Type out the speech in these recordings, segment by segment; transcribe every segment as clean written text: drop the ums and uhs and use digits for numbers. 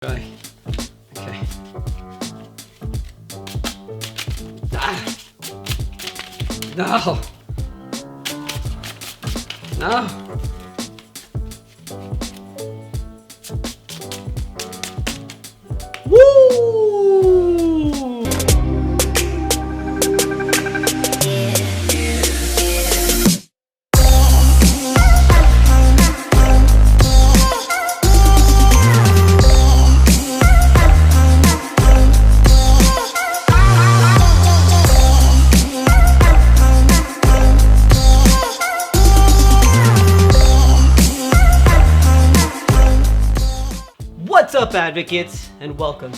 Right. Okay. Ah! No! No! Woo! What's up, advocates, and welcome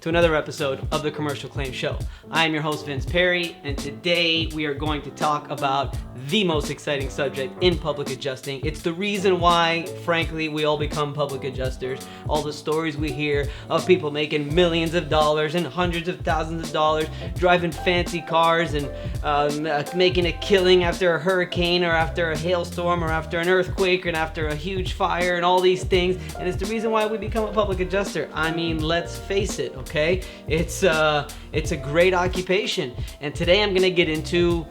to another episode of the Commercial Claims Show. I am your host, Vince Perry, and today we are going to talk about the most exciting subject in public adjusting. It's the reason why, frankly, we all become public adjusters. All the stories we hear of people making millions of dollars and hundreds of thousands of dollars, driving fancy cars and making a killing after a hurricane or after a hailstorm or after an earthquake and after a huge fire and all these things. And it's the reason why we become a public adjuster. I mean, let's face it, okay? It's a great occupation. And today I'm gonna get into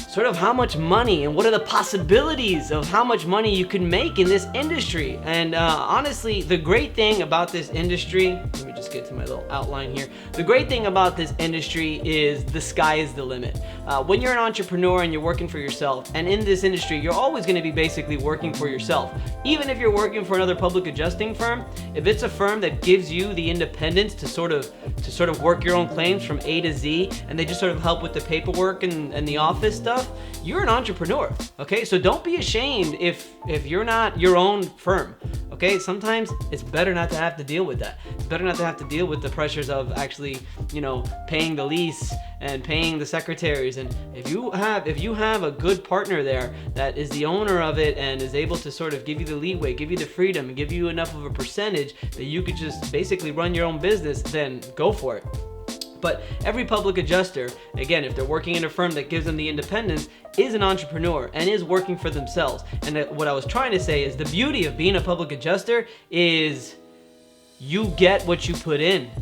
sort of how much money and what are the possibilities of how much money you can make in this industry. And honestly, the great thing about this industry, let me just get to my little outline here. The great thing about this industry is the sky is the limit. When you're an entrepreneur and you're working for yourself, and in this industry, you're always gonna be basically working for yourself. Even if you're working for another public adjusting firm, if it's a firm that gives you the independence to sort of work your own claims from A to Z, and they just sort of help with the paperwork and the office stuff, you're an entrepreneur, okay? So don't be ashamed if you're not your own firm, okay? Sometimes it's better not to have to deal with that. It's better not to have to deal with the pressures of actually, paying the lease and paying the secretaries. And if you have a good partner there that is the owner of it and is able to sort of give you the leeway, give you the freedom, and give you enough of a percentage that you could just basically run your own business, then go for it. But every public adjuster, again, if they're working in a firm that gives them the independence, is an entrepreneur and is working for themselves. And what I was trying to say is the beauty of being a public adjuster is you get what you put in,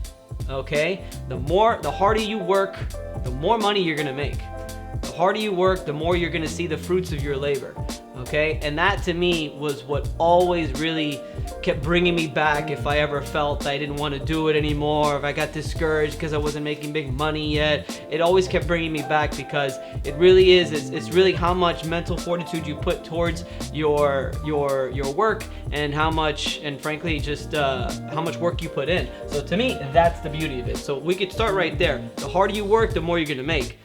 okay? The harder you work, the more money you're gonna make. The harder you work, the more you're gonna see the fruits of your labor, okay? And that to me was what always really kept bringing me back if I ever felt I didn't want to do it anymore, if I got discouraged because I wasn't making big money yet. It always kept bringing me back because it really is, it's really how much mental fortitude you put towards your work and how much, and frankly, just how much work you put in. So to me, that's the beauty of it. So we could start right there. The harder you work, the more you're gonna make.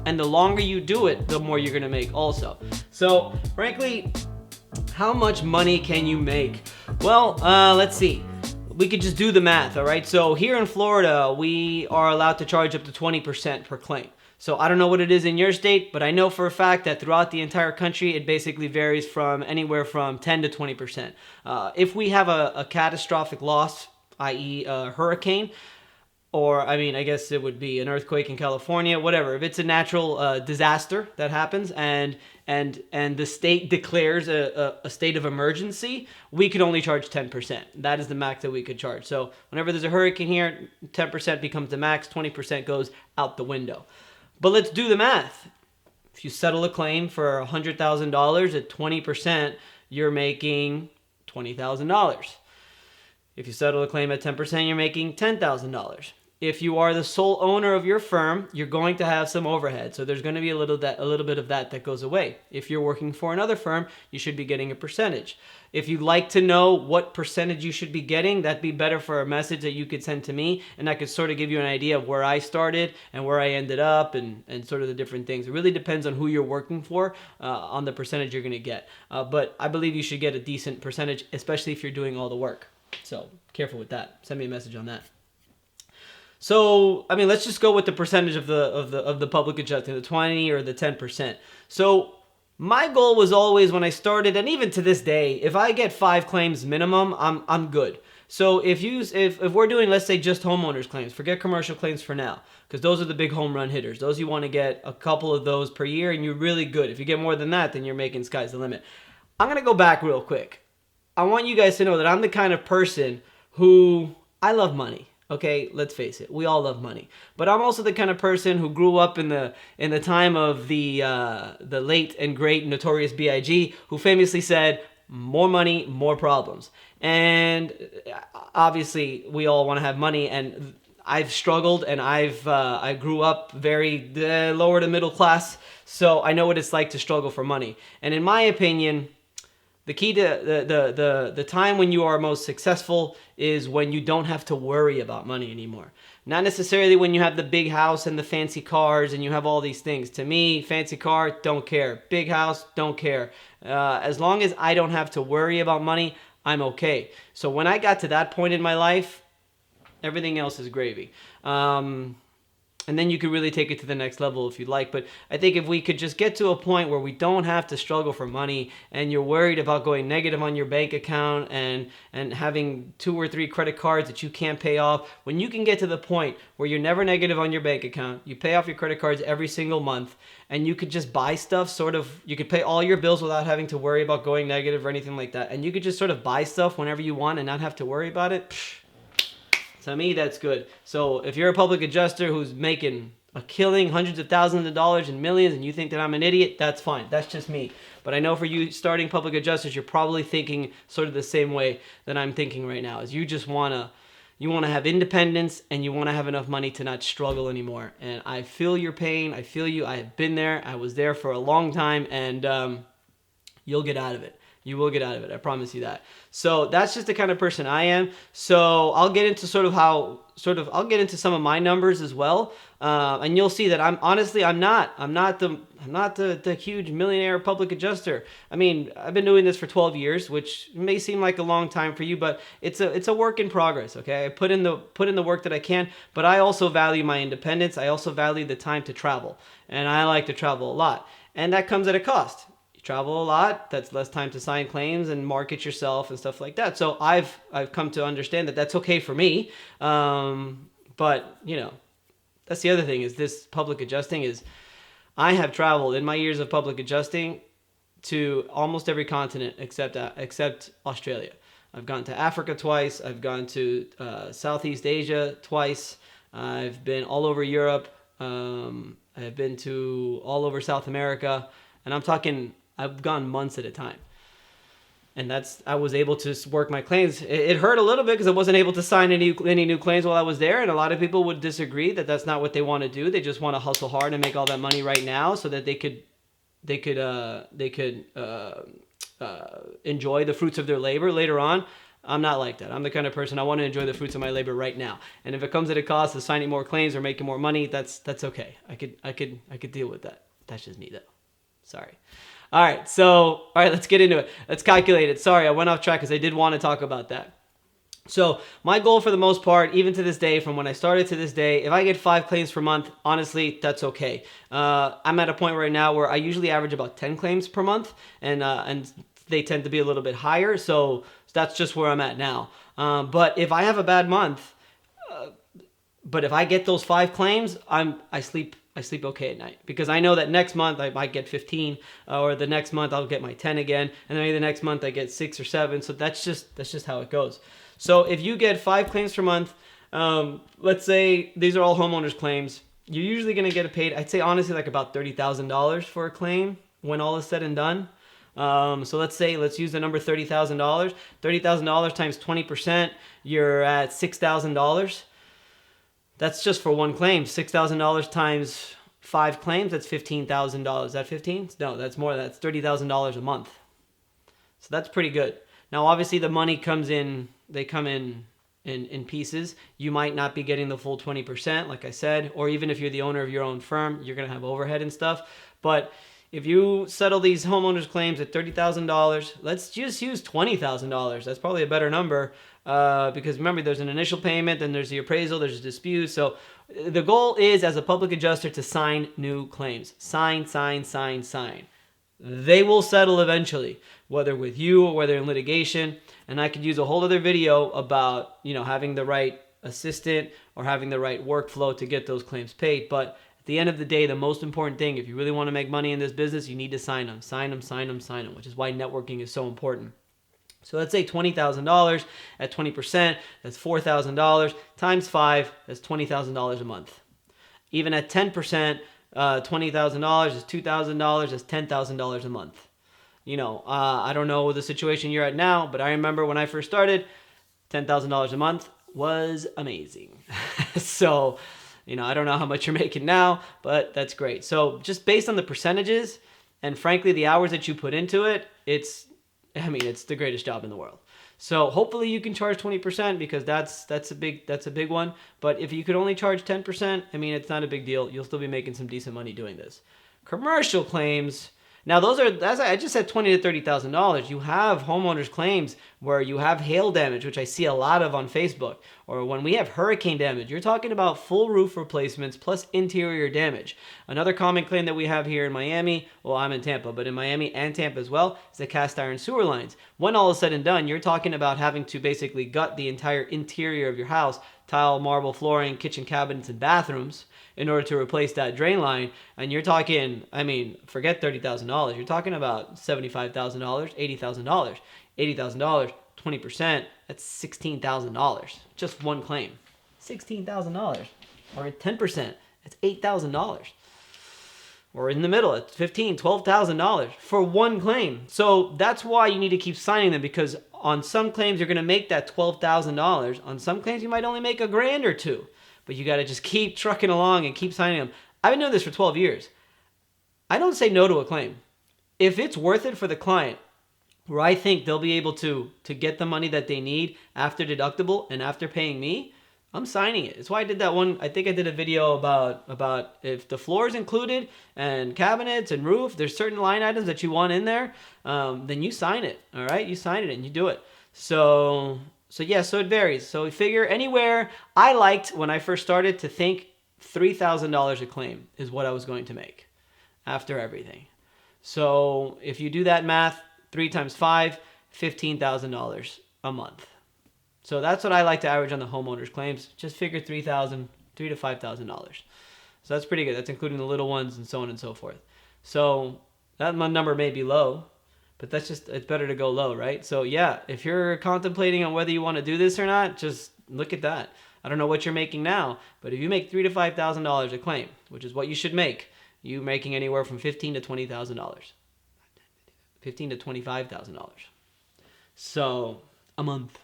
And the longer you do it, the more you're gonna make also. So, frankly, how much money can you make? Well, let's see. We could just do the math, all right? So here in Florida, we are allowed to charge up to 20% per claim. So I don't know what it is in your state, but I know for a fact that throughout the entire country, it basically varies from anywhere from 10 to 20%. If we have a catastrophic loss, i.e. a hurricane, or, I guess it would be an earthquake in California, whatever. If it's a natural disaster that happens and the state declares a state of emergency, we could only charge 10%. That is the max that we could charge. So whenever there's a hurricane here, 10% becomes the max, 20% goes out the window. But let's do the math. If you settle a claim for $100,000 at 20%, you're making $20,000. If you settle a claim at 10%, you're making $10,000. If you are the sole owner of your firm, you're going to have some overhead. So there's going to be a little bit of that goes away. If you're working for another firm, you should be getting a percentage. If you'd like to know what percentage you should be getting, that'd be better for a message that you could send to me, and I could sort of give you an idea of where I started and where I ended up and sort of the different things. It really depends on who you're working for on the percentage you're going to get. But I believe you should get a decent percentage, especially if you're doing all the work. So careful with that. Send me a message on that. So, let's just go with the percentage of the public adjusting, the 20 or the 10%. So my goal was always when I started, and even to this day, if I get 5 claims minimum, I'm good. So if we're doing, let's say, just homeowners claims, forget commercial claims for now, because those are the big home run hitters. Those you want to get a couple of those per year, and you're really good. If you get more than that, then you're making sky's the limit. I'm gonna go back real quick. I want you guys to know that I'm the kind of person who, I love money. Okay, let's face it. We all love money. But I'm also the kind of person who grew up in the time of the late and great Notorious B.I.G., who famously said, "More money, more problems." And obviously, we all want to have money, and I've struggled, and I grew up very lower to middle class, so I know what it's like to struggle for money. And in my opinion, the key to the time when you are most successful is when you don't have to worry about money anymore. Not necessarily when you have the big house and the fancy cars and you have all these things. To me, fancy car, don't care. Big house, don't care. As long as I don't have to worry about money, I'm okay. So when I got to that point in my life, everything else is gravy. And then you could really take it to the next level if you'd like. But I think if we could just get to a point where we don't have to struggle for money and you're worried about going negative on your bank account and having 2 or 3 credit cards that you can't pay off, when you can get to the point where you're never negative on your bank account, you pay off your credit cards every single month, and you could just buy stuff you could pay all your bills without having to worry about going negative or anything like that. And you could just sort of buy stuff whenever you want and not have to worry about it. To me, that's good. So if you're a public adjuster who's making a killing, hundreds of thousands of dollars and millions, and you think that I'm an idiot, that's fine. That's just me. But I know for you starting public adjusters, you're probably thinking sort of the same way that I'm thinking right now. Is you just want to have independence, and you want to have enough money to not struggle anymore. And I feel your pain. I feel you. I have been there. I was there for a long time, and you'll get out of it. You will get out of it. I promise you that. So that's just the kind of person I am. So I'll get into I'll get into some of my numbers as well. And you'll see that I'm not the huge millionaire public adjuster. I mean, I've been doing this for 12 years, which may seem like a long time for you, but it's a work in progress. Okay. I put in the work that I can, but I also value my independence. I also value the time to travel, and I like to travel a lot, and that comes at a cost. Travel a lot, that's less time to sign claims and market yourself and stuff like that. So I've come to understand that that's okay for me. But that's the other thing, is this public adjusting is, I have traveled in my years of public adjusting to almost every continent except Australia. I've gone to Africa twice. I've gone to Southeast Asia twice. I've been all over Europe. I've been to all over South America, and I'm talking, I've gone months at a time. And I was able to work my claims. It hurt a little bit because I wasn't able to sign any new claims while I was there. And a lot of people would disagree that that's not what they want to do. They just want to hustle hard and make all that money right now so that they could enjoy the fruits of their labor later on. I'm not like that. I'm the kind of person, I want to enjoy the fruits of my labor right now. And if it comes at a cost of signing more claims or making more money, that's okay. I could deal with that. That's just me though. Sorry. All right, let's get into it. Let's calculate it. Sorry, I went off track because I did want to talk about that. So my goal for the most part, even to this day, from when I started to this day, if I get 5 claims per month, honestly, that's okay. I'm at a point right now where I usually average about 10 claims per month, and they tend to be a little bit higher. So that's just where I'm at now. But if I have a bad month, but if I get those 5 claims, I sleep okay at night, because I know that next month I might get 15, or the next month I'll get my 10 again, and then maybe the next month I get 6 or 7. So that's just how it goes. So if you get 5 claims per month, let's say these are all homeowners claims, you're usually going to get paid, I'd say honestly, like about $30,000 for a claim when all is said and done. So let's use the number $30,000. $30,000 times 20%, you're at $6,000. That's just for one claim. $6,000 times 5 claims, that's $15,000. Is that 15? No, that's more. That's $30,000 a month. So that's pretty good. Now, obviously, the money comes in. They come in pieces. You might not be getting the full 20%, like I said, or even if you're the owner of your own firm, you're gonna have overhead and stuff. But if you settle these homeowners claims at $30,000, let's just use $20,000. That's probably a better number. Because remember, there's an initial payment, then there's the appraisal, there's a dispute. So the goal is, as a public adjuster, to sign new claims. Sign. They will settle eventually, whether with you or whether in litigation. And I could use a whole other video about, having the right assistant or having the right workflow to get those claims paid. But at the end of the day, the most important thing, if you really want to make money in this business, you need to sign them, which is why networking is so important. So let's say $20,000 at 20%, that's $4,000 times 5, that's $20,000 a month. Even at 10%, $20,000 is $2,000, that's $10,000 a month. I don't know the situation you're at now, but I remember when I first started, $10,000 a month was amazing. So, I don't know how much you're making now, but that's great. So just based on the percentages and frankly, the hours that you put into it, it's the greatest job in the world. So hopefully you can charge 20% because that's a big one. But if you could only charge 10%, it's not a big deal. You'll still be making some decent money doing this. Commercial claims. Now I just said $20,000 to $30,000. You have homeowners claims where you have hail damage, which I see a lot of on Facebook, or when we have hurricane damage. You're talking about full roof replacements plus interior damage. Another common claim that we have here in Miami, well, I'm in Tampa, but in Miami and Tampa as well, is the cast iron sewer lines. When all is said and done, you're talking about having to basically gut the entire interior of your house, tile, marble flooring, kitchen cabinets, and bathrooms in order to replace that drain line. And you're talking, forget $30,000. You're talking about $75,000, $80,000. $80,000, 20%, that's $16,000. Just one claim. $16,000. Or at 10%, that's $8,000. Or in the middle, it's $15,000, $12,000 for one claim. So that's why you need to keep signing them, because on some claims you're going to make that $12,000. On some claims you might only make $1,000 or $2,000. But you got to just keep trucking along and keep signing them. I've been doing this for 12 years. I don't say no to a claim. If it's worth it for the client, where I think they'll be able to get the money that they need after deductible and after paying me, I'm signing it. It's why I did that one. I think I did a video about if the floor is included and cabinets and roof, there's certain line items that you want in there, then you sign it. All right, you sign it and you do it. So it varies. So we figure anywhere. I liked when I first started to think $3,000 a claim is what I was going to make after everything. So if you do that math, 3 times 5, $15,000 a month. So that's what I like to average on the homeowners claims. Just figure $3,000 to $5,000. So that's pretty good. That's including the little ones and so on and so forth. So that number may be low, but it's better to go low, right? So yeah, if you're contemplating on whether you want to do this or not, just look at that. I don't know what you're making now, but if you make $3,000 to $5,000 a claim, which is what you should make, you're making anywhere from $15,000 to $20,000. $15,000 to $25,000. So a month,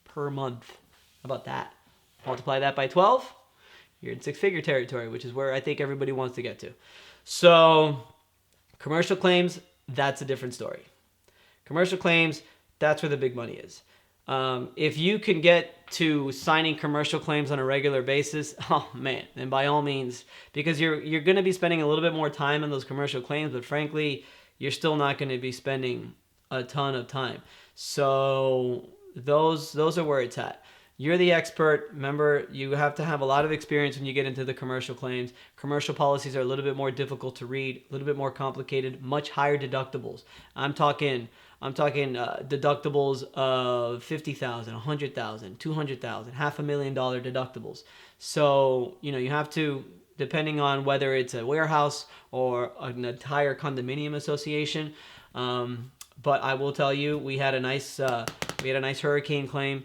per month. How about that? Multiply that by 12, you're in six-figure territory, which is where I think everybody wants to get to. So commercial claims, that's a different story. Commercial claims, that's where the big money is. If you can get to signing commercial claims on a regular basis, oh man, then by all means, because you're going to be spending a little bit more time on those commercial claims, but frankly, you're still not going to be spending a ton of time. So those are where it's at. You're the expert. Remember, you have to have a lot of experience when you get into the commercial claims. Commercial policies are a little bit more difficult to read, a little bit more complicated, much higher deductibles. I'm talking deductibles of $50,000, $100,000, $200,000, $500,000 deductibles. So, you have to, depending on whether it's a warehouse or an entire condominium association. But I will tell you, we had a nice hurricane claim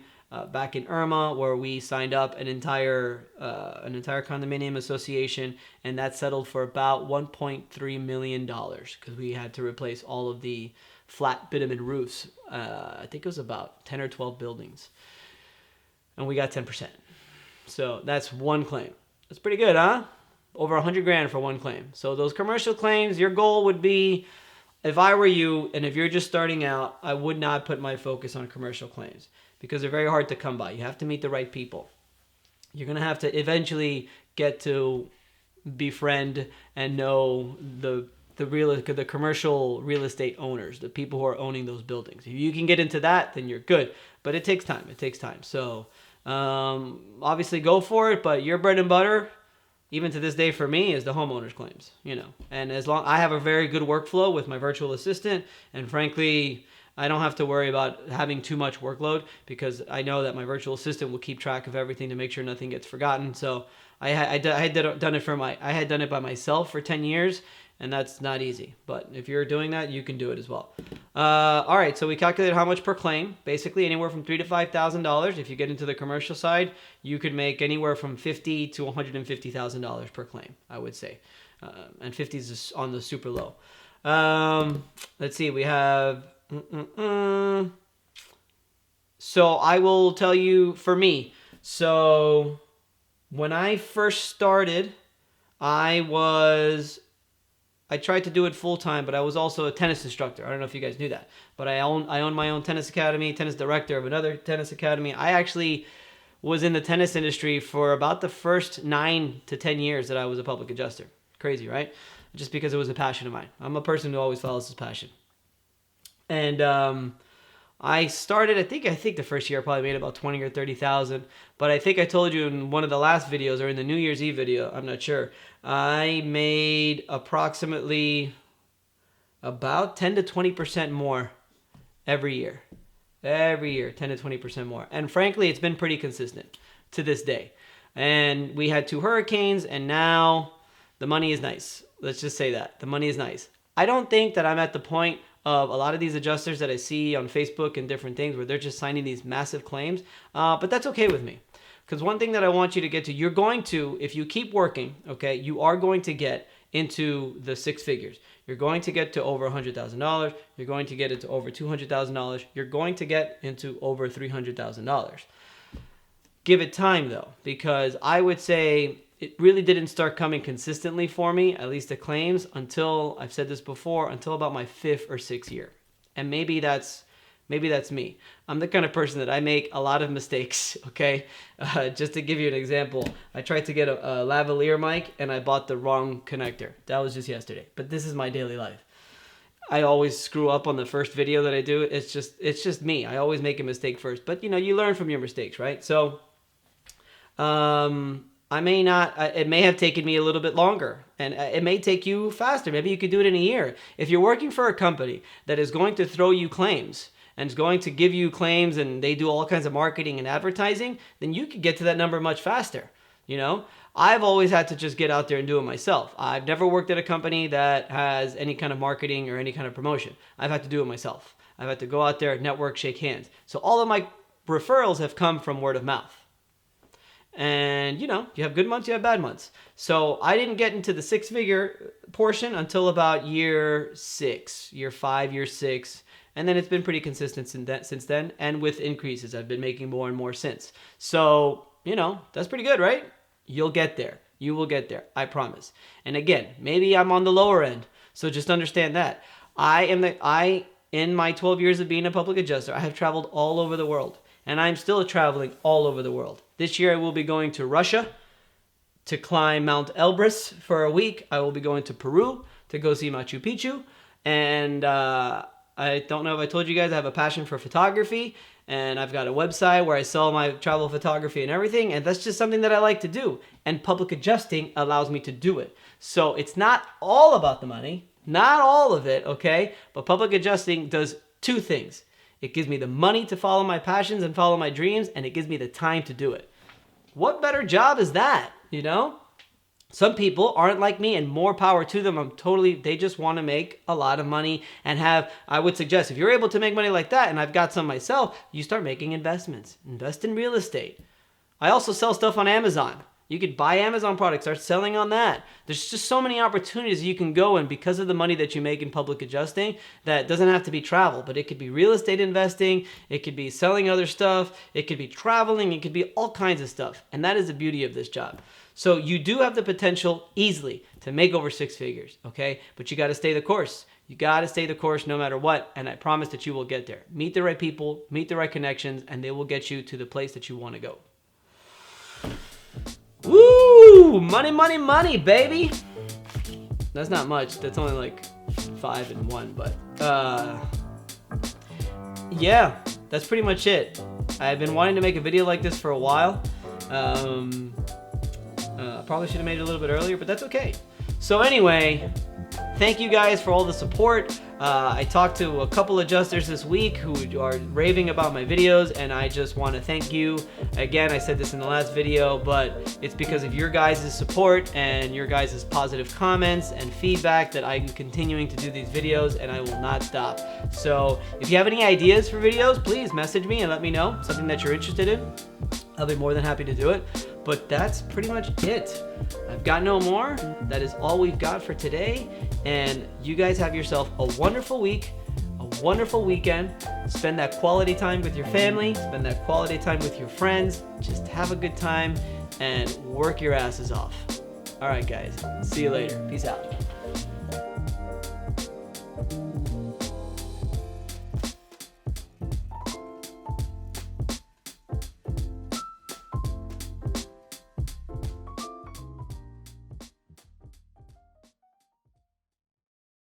back in Irma, where we signed up an entire condominium association, and that settled for about $1.3 million because we had to replace all of the flat bitumen roofs. I think it was about 10 or 12 buildings, and we got 10%. So that's one claim. That's pretty good, huh? Over $100,000 for one claim. So those commercial claims, your goal would be, if I were you, and if you're just starting out, I would not put my focus on commercial claims because they're very hard to come by. You have to meet the right people. You're going to have to eventually get to befriend and know the commercial real estate owners, the people who are owning those buildings. If you can get into that, then you're good. But it takes time. So obviously go for it, but your bread and butter, even to this day for me, is the homeowners claims, And as long I have a very good workflow with my virtual assistant, and frankly, I don't have to worry about having too much workload because I know that my virtual assistant will keep track of everything to make sure nothing gets forgotten. So I had done it by myself for 10 years, and that's not easy. But if you're doing that, you can do it as well. All right, so we calculated how much per claim. Basically, anywhere from $3,000 to $5,000. If you get into the commercial side, you could make anywhere from $50,000 to $150,000 per claim, I would say. And 50 is on the super low. Let's see, we have... So I will tell you, for me, so when I first started, I tried to do it full time, but I was also a tennis instructor. I don't know if you guys knew that, but I own my own tennis academy, tennis director of another tennis academy. I actually was in the tennis industry for about the first 9 to 10 years that I was a public adjuster. Crazy, right? Just because it was a passion of mine. I'm a person who always follows his passion. And I started, I think the first year I probably made about 20 or 30,000. But I think I told you in one of the last videos or in the New Year's Eve video, I'm not sure, I made approximately about 10 to 20% more every year. Every year, 10 to 20% more. And frankly, it's been pretty consistent to this day. And we had 2 hurricanes, and now the money is nice. Let's just say that. The money is nice. I don't think that I'm at the point of a lot of these adjusters that I see on Facebook and different things where they're just signing these massive claims. But that's okay with me. Because one thing that I want you to get to, you're going to, if you keep working, okay, you are going to get into the 6 figures. You're going to get to over $100,000. You're going to get into over $200,000. You're going to get into over $300,000. Give it time though, because I would say it really didn't start coming consistently for me, at least the claims, until, I've said this before, until about my 5th or 6th year. And maybe that's me. I'm the kind of person that I make a lot of mistakes, okay? Just to give you an example, I tried to get a lavalier mic and I bought the wrong connector. That was just yesterday. But this is my daily life. I always screw up on the first video that I do. It's just me. I always make a mistake first. But you know, you learn from your mistakes, right? So I may not, it may have taken me a little bit longer, and it may take you faster. Maybe you could do it in a year. If you're working for a company that is going to throw you claims and is going to give you claims and they do all kinds of marketing and advertising, then you could get to that number much faster. You know, I've always had to just get out there and do it myself. I've never worked at a company that has any kind of marketing or any kind of promotion. I've had to do it myself. I've had to go out there, network, shake hands. So all of my referrals have come from word of mouth. And, you know, you have good months, you have bad months. So I didn't get into the 6-figure portion until about year 6, year 5, year 6. And then it's been pretty consistent since then. And with increases, I've been making more and more since. So, you know, that's pretty good, right? You'll get there. You will get there. I promise. And again, maybe I'm on the lower end. So just understand that. In my 12 years of being a public adjuster, I have traveled all over the world. And I'm still traveling all over the world. This year I will be going to Russia to climb Mount Elbrus for a week. I will be going to Peru to go see Machu Picchu. And I don't know if I told you guys, I have a passion for photography. And I've got a website where I sell my travel photography and everything. And that's just something that I like to do. And public adjusting allows me to do it. So it's not all about the money. Not all of it, okay? But public adjusting does 2 things. It gives me the money to follow my passions and follow my dreams, and it gives me the time to do it. What better job is that, you know? Some people aren't like me, and more power to them. They just want to make a lot of money and I would suggest, if you're able to make money like that, and I've got some myself, you start making investments. Invest in real estate. I also sell stuff on Amazon. You could buy Amazon products, start selling on that. There's just so many opportunities you can go in because of the money that you make in public adjusting that doesn't have to be travel, but it could be real estate investing, it could be selling other stuff, it could be traveling, it could be all kinds of stuff. And that is the beauty of this job. So you do have the potential easily to make over 6 figures, okay? But you got to stay the course. You got to stay the course no matter what, and I promise that you will get there. Meet the right people, meet the right connections, and they will get you to the place that you want to go. Woo! Money, money, money, baby! That's not much. That's only like 5 and 1, but yeah, that's pretty much it. I've been wanting to make a video like this for a while. Probably should have made it a little bit earlier, but that's okay. So anyway, thank you guys for all the support. I talked to a couple adjusters this week who are raving about my videos, and I just want to thank you. Again, I said this in the last video, but it's because of your guys' support and your guys' positive comments and feedback that I'm continuing to do these videos, and I will not stop. So if you have any ideas for videos, please message me and let me know something that you're interested in. I'll be more than happy to do it. But that's pretty much it. I've got no more. That is all we've got for today. And you guys have yourself a wonderful week, a wonderful weekend. Spend that quality time with your family. Spend that quality time with your friends. Just have a good time and work your asses off. All right, guys. See you later. Peace out.